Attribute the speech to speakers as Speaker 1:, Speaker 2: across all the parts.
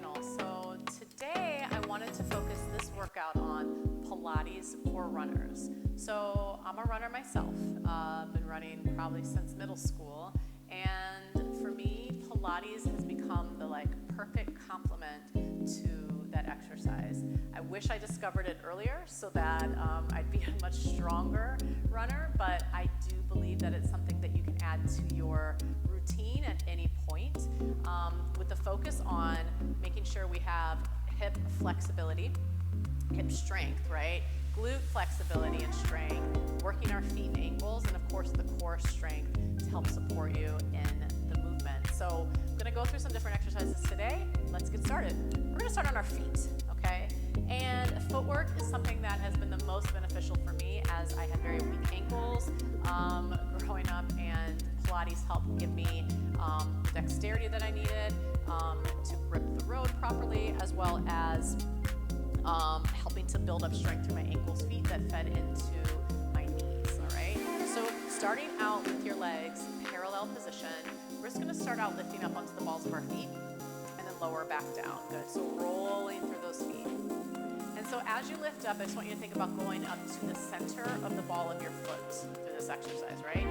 Speaker 1: channel. So today I wanted to focus this workout on Pilates for runners. So I'm a runner myself, been running probably since middle school, and for me Pilates has become the perfect complement to that exercise. I wish I discovered it earlier so that I'd be a much stronger runner, but I do believe that it's something that you can add to your routine at any point, with the focus on making sure we have hip flexibility, hip strength, right? Glute flexibility and strength, working our feet and ankles, and of course the core strength to help support you in the movement. So I'm going to go through some different exercises today. Let's get started. We're going to start on our feet, okay? And footwork is something that has been the most beneficial for me, as I had very weak ankles growing up, and Pilates helped give me the dexterity that I needed to grip the road properly, as well as helping to build up strength through my ankles, feet that fed into my knees, all right? So starting out with your legs, parallel position, we're just gonna start out lifting up onto the balls of our feet and then lower back down. Good, so rolling through those feet. And so as you lift up, I just want you to think about going up to the center of the ball of your foot through this exercise, right?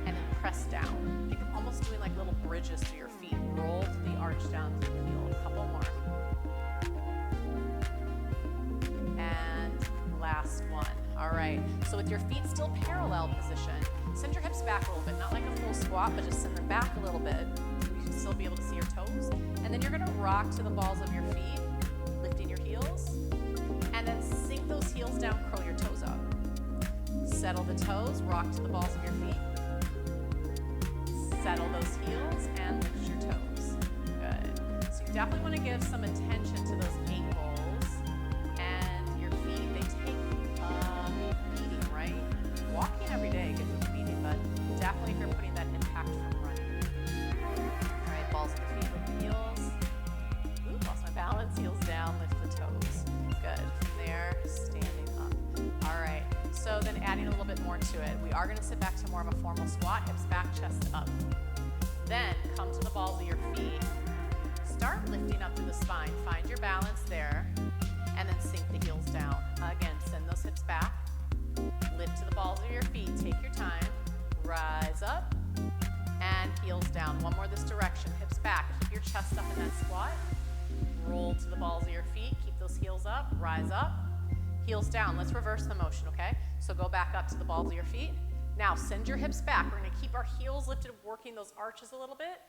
Speaker 1: And then press down. Think of almost doing like little bridges through your feet. Roll to the arch down through the heel. A couple more. And last one. All right, so with your feet still parallel position, send your hips back a little bit, not like a full squat, but just send them back a little bit so you can still be able to see your toes. And then you're gonna rock to the balls of your feet, lifting your heels, and then sink those heels down, curl your toes up. Settle the toes, rock to the balls of your feet. Settle those heels and lift your toes. Good. So you definitely wanna give some attention to those ankles and your feet. They take a beating, right? Walking every day gives a beating, but definitely if you're putting that impact from running. All right, balls of the feet, lift the heels. Ooh, lost my balance. Heels down, lift the toes. Good. From there, standing up. All right. So then adding a little bit more to it. We are going to sit back to more of a formal squat, hips back, chest up. Then come to the balls of your feet. Start lifting up through the spine. Find your balance there, and then sink the heels down. Again, send those hips back. Lift to the balls of your feet. Take your time. Rise up, and heels down. One more this direction. Hips back. Keep your chest up in that squat. Roll to the balls of your feet. Keep those heels up. Rise up. Heels down. Let's reverse the motion, okay? So go back up to the balls of your feet. Now send your hips back. We're going to keep our heels lifted, working those arches a little bit.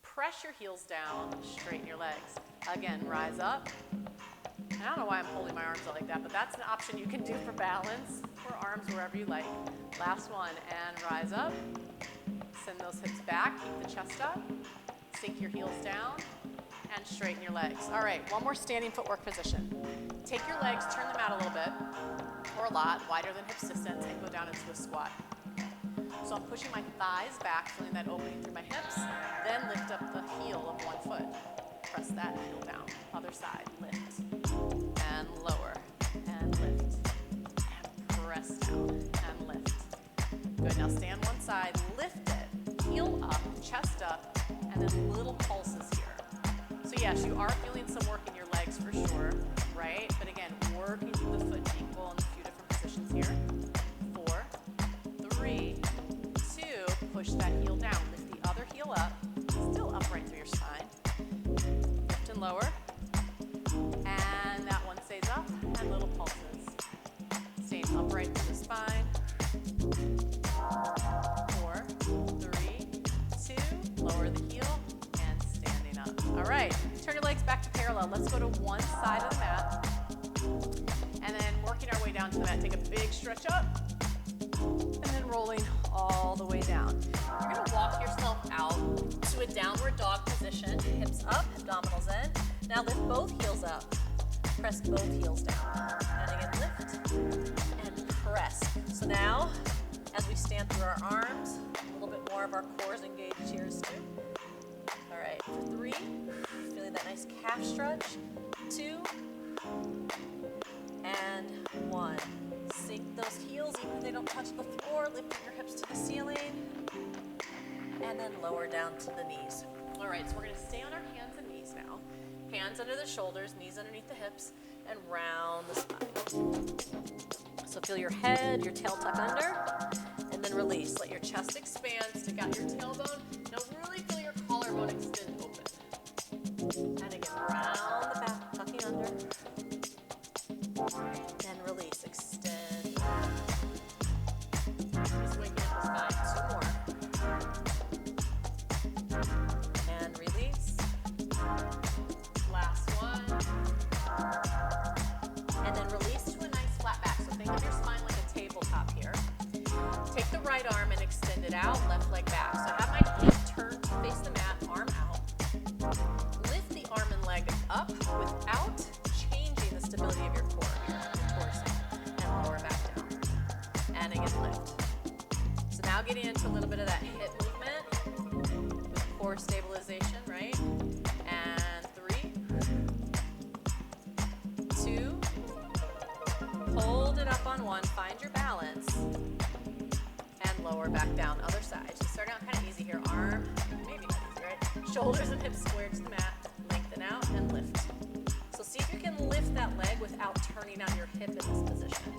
Speaker 1: Press your heels down, straighten your legs. Again, rise up. I don't know why I'm holding my arms out like that, but that's an option you can do for balance, or arms wherever you like. Last one, and rise up. Send those hips back, keep the chest up. Sink your heels down, and straighten your legs. All right, one more standing footwork position. Take your legs, turn them out a little bit, or a lot, wider than hip distance, and go down into a squat. So I'm pushing my thighs back, feeling that opening through my hips, then lift up the heel of one foot. Press that heel down. Other side, lift, and lower, and lift, and press down, and lift. Good, now stand one side, lift it, heel up, chest up, and then little pulses here. So yes, you are feeling some work in your legs for sure, right? But again, working through the foot and ankle in a few different positions here. 4, 3, 2, push that heel down. Lift the other heel up, still upright through your spine. Lift and lower. And that one stays up, and little pulses. Staying upright through the spine. 4, 3, 2, lower the heel, and standing up. All right, turn your legs back to parallel. Let's go to one side of the mat. And then working our way down to the mat, take a big stretch up, and then rolling all the way down. You're gonna walk yourself out to a downward dog position, hips up, abdominals in. Now lift both heels up, press both heels down. And again, lift and press. So now, as we stand through our arms, a little bit more of our core is engaged here as too. All right, for 3, feeling that nice calf stretch. 2, and 1. Sink those heels even if they don't touch the floor, lifting your hips to the ceiling, and then lower down to the knees. All right, so we're gonna stay on our hands and knees now. Hands hands under the shoulders, knees underneath the hips, and round the spine. So feel your head, your tail tuck under, and then release. Let your chest expand, stick out your tailbone. Now really feel your collarbone extend open. And again, round the back, tucking under. And release, extend. Just waking up the spine. 2 more. And release. Last one. And then release to a nice flat back. So think of your spine like a tabletop here. Take the right arm and extend it out, left leg back. So have my hip turned to face the mat, arm out. Lift the arm and leg up without changing the stability of your core, your torso, and lower back down. And again, lift. So now getting into a little bit of that hip movement with core stabilization, right? And 3, 2, hold it up on 1, find your balance, and lower back down, other side. So starting out kind of easy here, arm, maybe not easy, right? Shoulders and hips squared to the mat, lengthen out and lift. So see if you can lift that leg without turning out your hip in this position.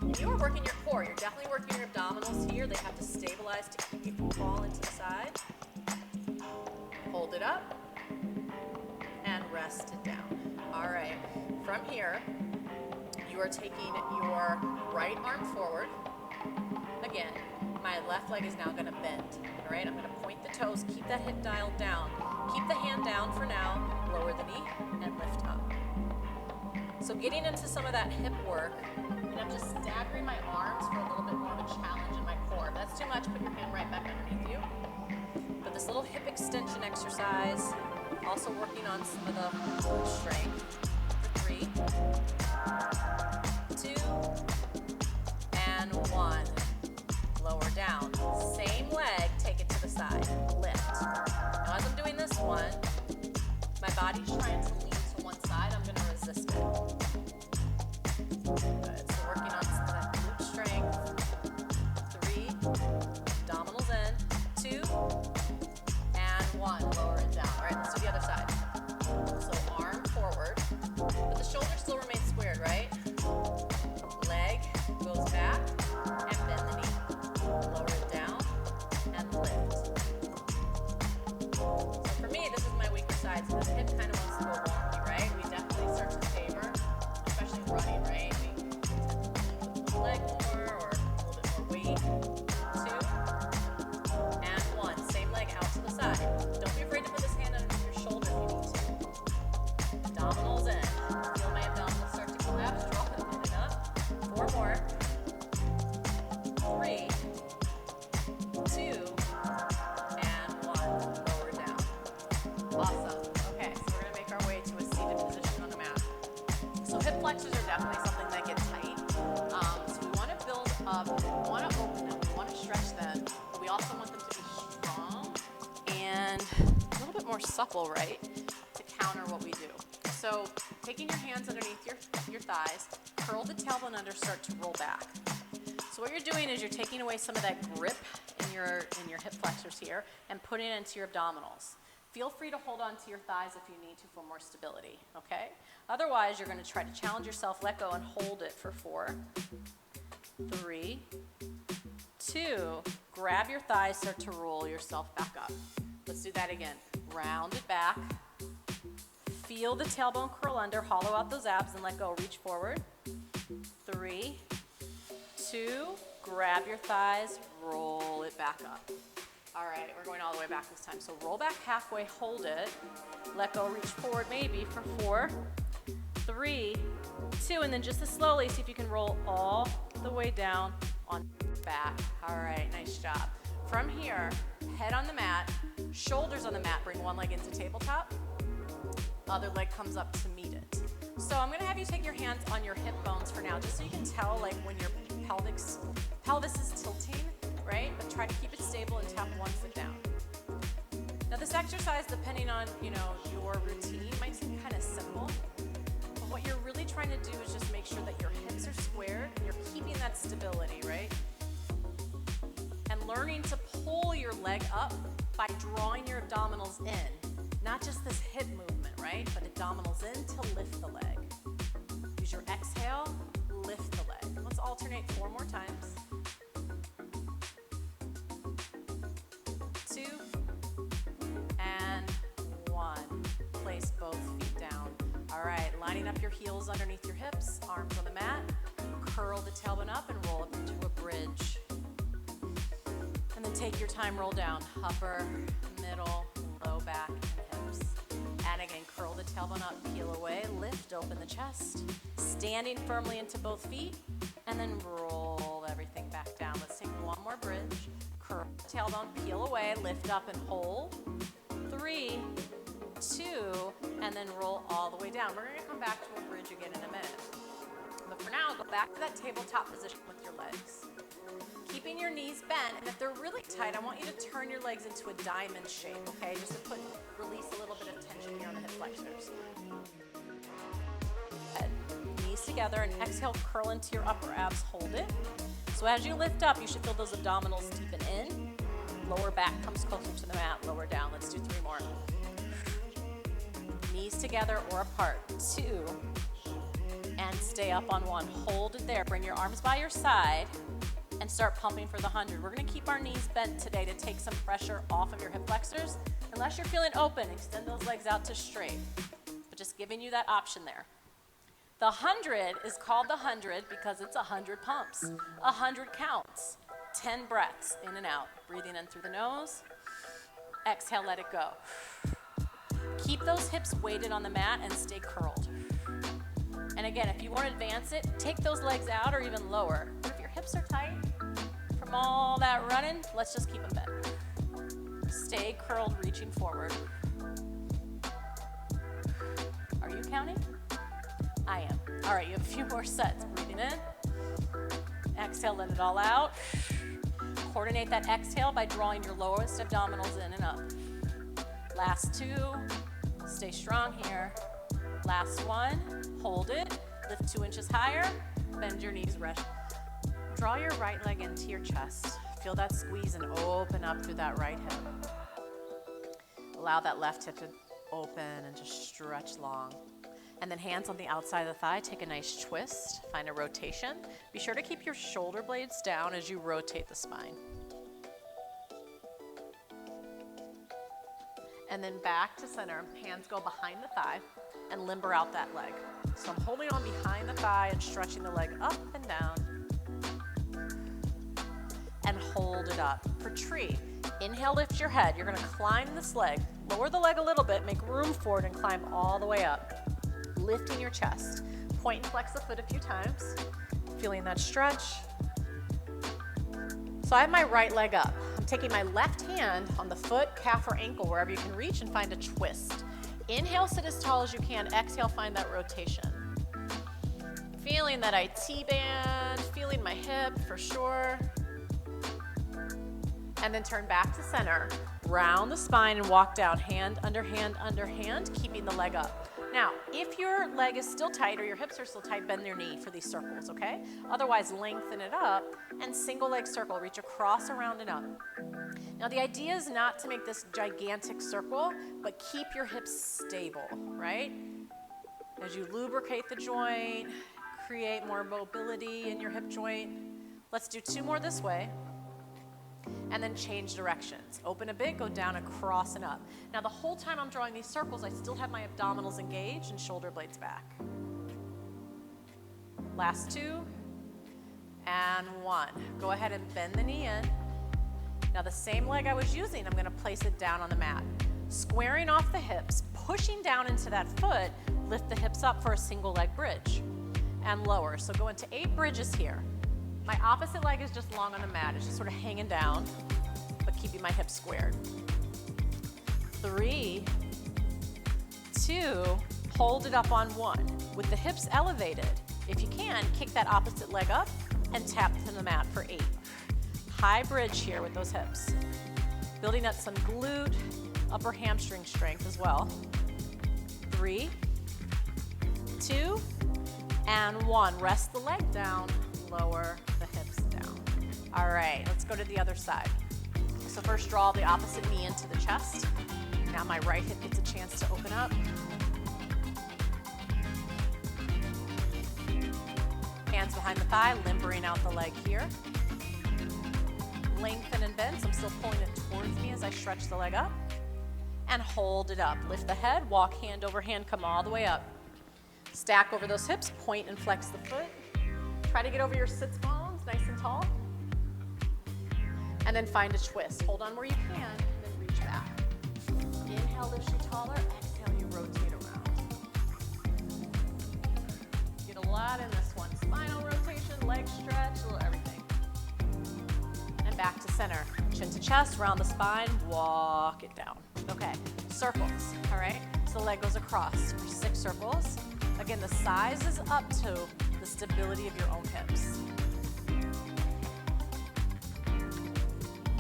Speaker 1: And you are working your core, you're definitely working your abdominals here. They have to stabilize to keep you from falling to the side. Hold it up and rest it down. All right, from here, you are taking your right arm forward. Again, my left leg is now going to bend. All right, I'm going to point the toes, keep that hip dialed down. Keep the hand down for now, lower the knee, and lift up. So getting into some of that hip work, and I'm just staggering my arms for a little bit more of a challenge in my core. If that's too much, put your hand right back underneath you. But this little hip extension exercise, also working on some of the glute strength. For 3, 2, and 1. Lower down. Same leg, take it to the side. Lift. Now as I'm doing this one, my body's trying to lean to one side. I'm going to resist it. Good. So working on some of that glute strength. 3, abdominals in. 2, and 1. Lower it down. All right, let's do the other side. So arm forward, but the shoulder still remains squared, right? Leg goes back and bend the knee. Lower it down and lift. So for me, this is my weaker side, so this hip kind of wants to go wonky, right? We definitely start to favor, especially running, right? We tend to lean with the leg more or a little bit more weight. 2, and 1. Same leg out to the side. Don't be afraid to put this hand underneath your shoulder if you need to. Abdominals in. Feel my abdominals start to collapse. Drop them in and up. 4 more. 3, 2, and 1. Lower down. Awesome. Okay, so we're going to make our way to a seated position on the mat. So hip flexors are definitely something that get tight. So we want to build up, we want to open them, we want to stretch them, but we also want them to be strong and a little bit more supple, right, to counter what we do. So taking your hands underneath your thighs, curl the tailbone under, start to roll back. So what you're doing is you're taking away some of that grip in your hip flexors here and putting it into your abdominals. Feel free to hold on to your thighs if you need to for more stability, okay? Otherwise, you're going to try to challenge yourself, let go, and hold it for 4, 3, 2. Grab your thighs, start to roll yourself back up. Let's do that again. Round it back. Feel the tailbone curl under, hollow out those abs, and let go. Reach forward. 3, 2, grab your thighs, roll it back up. All right, we're going all the way back this time. So roll back halfway, hold it, let go, reach forward maybe for 4, 3, 2, and then just as slowly, see if you can roll all the way down on back. All right, nice job. From here, head on the mat, shoulders on the mat, bring one leg into tabletop, other leg comes up to meet it. So I'm gonna have you take your hands on your hip bones for now, just so you can tell like when your pelvis is tilting, right? But try to keep it stable and tap one foot down. Now this exercise, depending on your routine, might seem kind of simple, but what you're really trying to do is just make sure that your hips are squared and you're keeping that stability, right? And learning to pull your leg up by drawing your abdominals in, not just this hip movement, right? alternate 4 more times. 2 and 1. Place both feet down. All right, lining up your heels underneath your hips, arms on the mat. Curl the tailbone up and roll up into a bridge. And then take your time, roll down. Upper, middle, low back, and hips. And again, curl the tailbone up, peel away, lift, open the chest. Standing firmly into both feet, and then roll everything back down. Let's take one more bridge. Curl the tailbone, peel away, lift up and hold. 3, 2, and then roll all the way down. We're gonna come back to a bridge again in a minute. But for now, go back to that tabletop position with your legs. Keeping your knees bent, and if they're really tight, I want you to turn your legs into a diamond shape, okay? Just to release a little bit of tension here on the hip flexors. Knees together, and exhale, curl into your upper abs, hold it. So as you lift up, you should feel those abdominals deepen in. Lower back comes closer to the mat, lower down. Let's do 3 more. Knees together or apart. 2, and stay up on 1. Hold it there. Bring your arms by your side and start pumping for the 100. We're gonna keep our knees bent today to take some pressure off of your hip flexors. Unless you're feeling open, extend those legs out to straight. But just giving you that option there. The 100 is called the 100 because it's 100 pumps, 100 counts, 10 breaths in and out. Breathing in through the nose, exhale, let it go. Keep those hips weighted on the mat and stay curled. And again, if you want to advance it, take those legs out or even lower. But if your hips are tight from all that running, let's just keep them bent. Stay curled, reaching forward. Are you counting? I am. All right, you have a few more sets. Breathing in. Exhale, let it all out. Coordinate that exhale by drawing your lowest abdominals in and up. Last 2. Stay strong here. Last 1. Hold it. Lift 2 inches higher. Bend your knees, rest. Draw your right leg into your chest. Feel that squeeze and open up through that right hip. Allow that left hip to open and just stretch long. And then hands on the outside of the thigh, take a nice twist, find a rotation. Be sure to keep your shoulder blades down as you rotate the spine. And then back to center, hands go behind the thigh and limber out that leg. So I'm holding on behind the thigh and stretching the leg up and down. And hold it up. For tree, inhale, lift your head. You're gonna climb this leg. Lower the leg a little bit, make room for it and climb all the way up. Lifting your chest. Point and flex the foot a few times. Feeling that stretch. So I have my right leg up. I'm taking my left hand on the foot, calf, or ankle, wherever you can reach, and find a twist. Inhale, sit as tall as you can. Exhale, find that rotation. Feeling that IT band, feeling my hip for sure. And then turn back to center. Round the spine and walk down, hand under hand under hand, keeping the leg up. Now, if your leg is still tight or your hips are still tight, bend your knee for these circles, okay? Otherwise, lengthen it up and single leg circle, reach across, around, and up. Now, the idea is not to make this gigantic circle, but keep your hips stable, right? As you lubricate the joint, create more mobility in your hip joint. Let's do 2 more this way. And then change directions. Open a bit, go down, across, and up. Now the whole time I'm drawing these circles, I still have my abdominals engaged and shoulder blades back. Last 2, and 1. Go ahead and bend the knee in. Now the same leg I was using, I'm gonna place it down on the mat. Squaring off the hips, pushing down into that foot, lift the hips up for a single leg bridge, and lower. So go into 8 bridges here. My opposite leg is just long on the mat. It's just sort of hanging down, but keeping my hips squared. 3, 2, hold it up on 1. With the hips elevated, if you can, kick that opposite leg up and tap to the mat for 8. High bridge here with those hips. Building up some glute, upper hamstring strength as well. 3, 2, and 1. Rest the leg down, lower the hips down. All right, let's go to the other side. So first draw the opposite knee into the chest. Now my right hip gets a chance to open up. Hands behind the thigh, limbering out the leg here. Lengthen and bend, so I'm still pulling it towards me as I stretch the leg up. And hold it up. Lift the head, walk hand over hand, come all the way up. Stack over those hips, point and flex the foot. Try to get over your sits bones, nice and tall. And then find a twist. Hold on where you can, then reach back. Inhale, lifts you taller. Exhale, you rotate around. Get a lot in this one. Spinal rotation, leg stretch, a little everything. And back to center. Chin to chest, round the spine, walk it down. Okay, circles, all right? So the leg goes across for 6 circles. Again, the size is up to the stability of your own hips.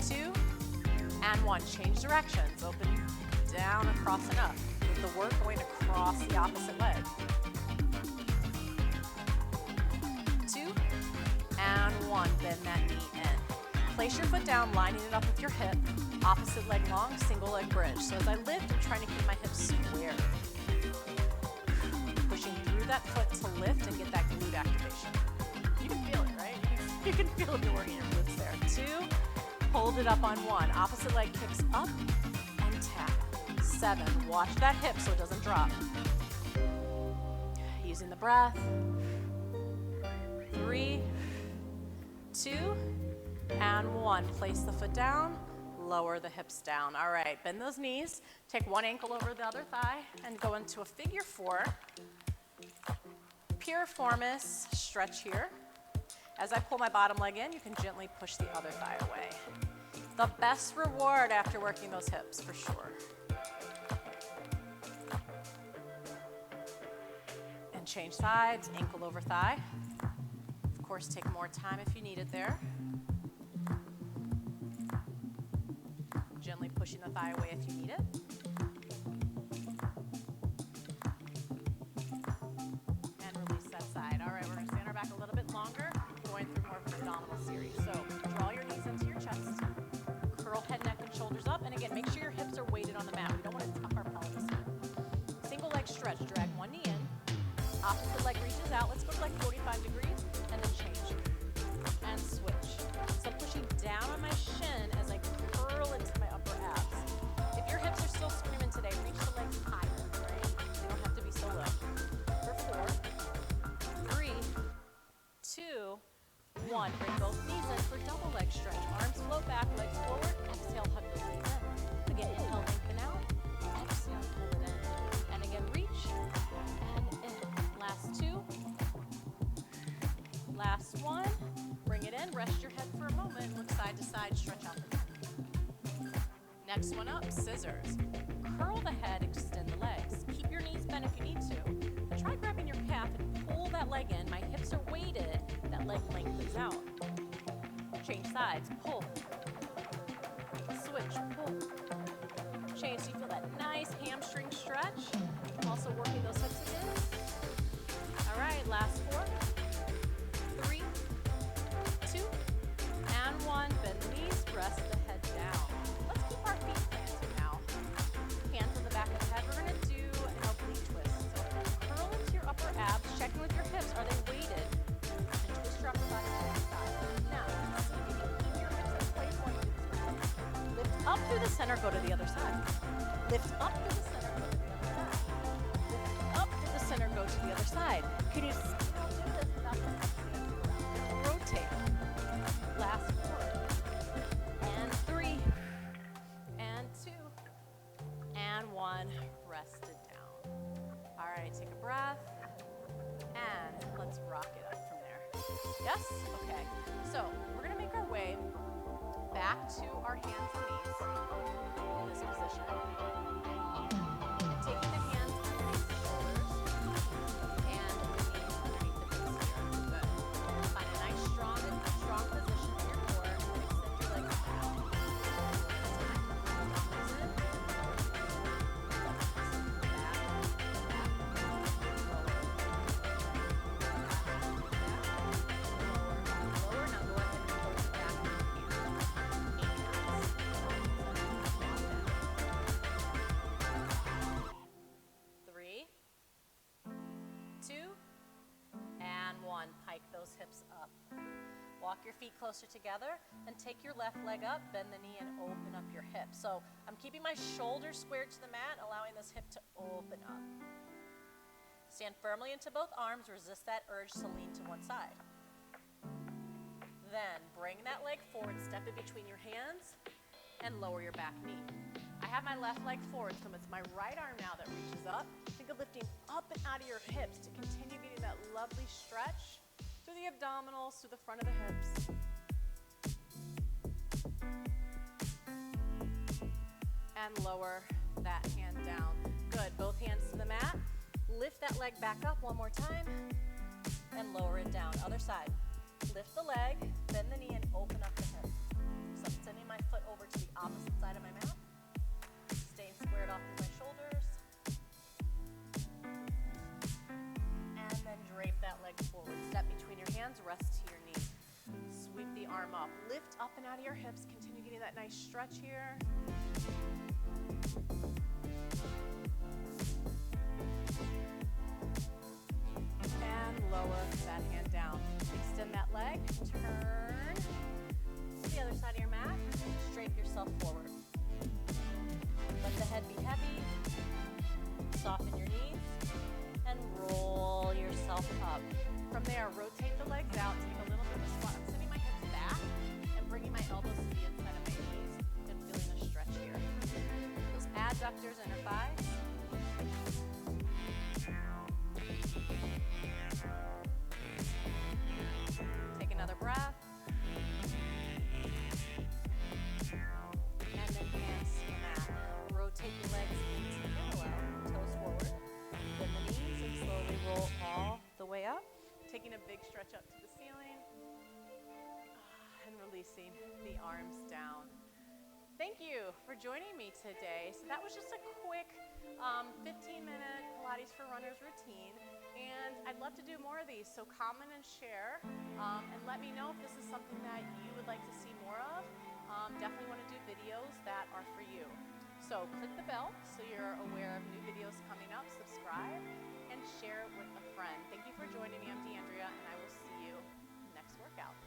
Speaker 1: 2 and 1. Change directions. Open down, across, and up. With the work going across the opposite leg. 2 and 1. Bend that knee in. Place your foot down, lining it up with your hip. Opposite leg long, single leg bridge. So as I lift, I'm trying to keep my hips square. Pushing through that foot to lift and get that glute activation. You can feel it, right? You can feel if you're working your glutes there. 2, hold it up on 1. Opposite leg kicks up and tap. 7, watch that hip so it doesn't drop. Using the breath. 3, 2, and 1. Place the foot down, lower the hips down. All right, bend those knees. Take one ankle over the other thigh and go into a figure 4. Piriformis stretch here. As I pull my bottom leg in, you can gently push the other thigh away. The best reward after working those hips, for sure. And change sides, ankle over thigh. Of course, take more time if you need it there. Gently pushing the thigh away if you need it. And release that side. All right, we're going to stand our back a little bit longer, going through more of an abdominal series. So draw your knees into your chest. Curl head, neck, and shoulders up. And again, make sure your hips are weighted on the mat. We don't want to tuck our pelvis in. Single leg stretch. Drag one knee in. Opposite leg reaches out. Let's go to like 45 degrees and then change. And switch. So pushing down on my shin as I curl into my upper abs. If your hips are still screaming today, reach the legs higher, right? They don't have to be so low. For 4, 3, 2, 1. Bring both knees in for double leg stretch. Arms float back, legs forward. Exhale, hug those knees in. Again, inhale, lengthen out. Exhale, pull it in. And again, reach and in. Last 2. Last 1. Bring it in. Rest your head for a moment. Look side to side. Stretch out the neck. Next one up, scissors. Curl the head, extend the legs. Keep your knees bent if you need to. And try grabbing your calf and pull that leg in. My hips are weighted. That leg lengthens out. Change sides. Pull. Switch. Pull. Change so you feel that nice hamstring stretch. Also working those hips again. All right, last 4, 3, 2, and 1. Bend the knees, rest the head down. Let's keep our feet planted now. Hands on the back of the head. We're going to do an oblique twist. So curl into your upper abs. Check in with your hips. Are they weighted? And twist your upper body to the side. Now, so you can keep your hips in place while you do this round. Lift up through the center, go to the other side. Lift up through the center, go to the other side. Lift up through the center, go to the other side. Can you still do this without the hips? Rotate. Last 4. And 3. And 2. And 1. Rest it down. All right, take a breath. And let's rock it up from there. Yes? Okay. So we're going to make our way back to our hands and knees in this position. Taking the hands underneath the shoulders and the knees underneath the knees here. Good. Find a nice strong position in your core and extend your legs back.
Speaker 2: hips up. Walk your feet closer together and take your left leg up, bend the knee and open up your hip. So I'm keeping my shoulders squared to the mat, allowing this hip to open up. Stand firmly into both arms, resist that urge to lean to one side. Then bring that leg forward, step in between your hands and lower your back knee. I have my left leg forward, so it's my right arm now that reaches up. Think of lifting up and out of your hips to continue getting that lovely stretch through the abdominals, through the front of the hips. And lower that hand down. Good, both hands to the mat. Lift that leg back up one more time and lower it down. Other side. Lift the leg, bend the knee and open up the hip. So I'm sending my foot over to the opposite side of my mat. Staying squared off through my shoulders. And then drape that leg forward. Step between your hands, rest to your knee. Sweep the arm up. Lift up and out of your hips. Continue getting that nice stretch here. And lower that hand down. Extend that leg, turn to the other side of your mat, drape yourself forward. Let the head be heavy, soften your knees, and roll yourself up. From there, rotate the legs out, take a little bit of a squat. I'm sending my hips back and bringing my elbows to the inside of my knees and feeling a stretch here. Those adductors, inner thighs. Take another breath. And then hands to the mat. Rotate the legs into parallel, toes forward. Bend the knees and slowly roll all the way up. Taking a big stretch up to the ceiling. And releasing the arms down. Thank you for joining me today. So that was just a quick 15-minute Pilates for Runners routine. And I'd love to do more of these, so comment and share, and let me know if this is something that you would like to see more of. Definitely want to do videos that are for you. So click the bell so you're aware of new videos coming up, subscribe, and share it with a friend. Thank you for joining me. I'm Deanndria, and I will see you next workout.